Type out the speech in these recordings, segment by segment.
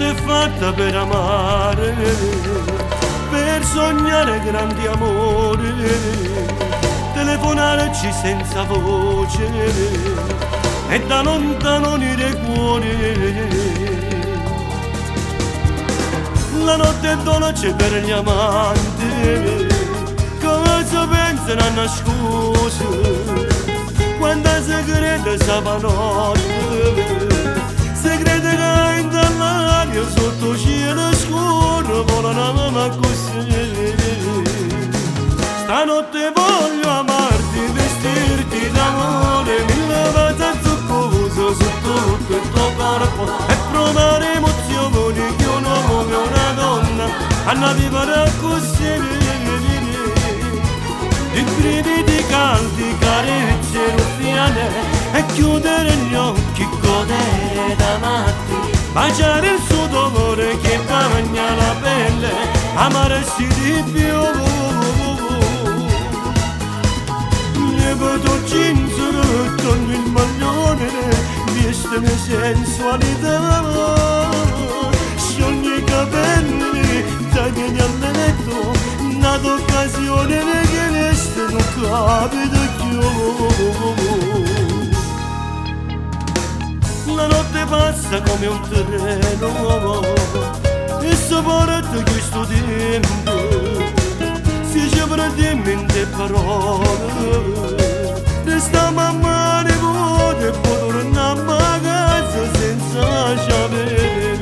notte è fatta per amare, per sognare grandi amori, telefonarci senza voce e da lontano unire i cuori. La notte è dolce per gli amanti, cosa pensano a nascosto, quando segreto sapanotte, segrete che in dall'aria sotto cielo scuro volano ma così. Stanotte voglio amarti, vestirti d'amore, mille volte zuccoso su tutto il tuo corpo e provare emozioni che un uomo e una donna hanno vivere così. I brividi caldi, carezze ruffiane e chiudere gli occhi, godere da matti, baciare il sudore che bagna la pelle, amarsi di più. Lieveto jeans con il maglione, vestimi sensualità, sciogli i capelli, tagliali al letto, un'occasione che resta non capita più. La notte passa come un treno e sapore questo tempo si ci prendiamo in te parole, restiamo a mare vuote e poi torniamo a casa senza chiave.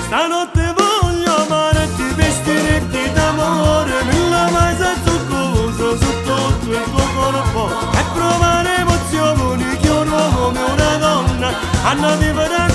Stanotte voglio amarti, vestirti d'amore, nella masa zuccosa su tutto il tuo corpo e provare emozioni che un uomo e una donna hanno vivere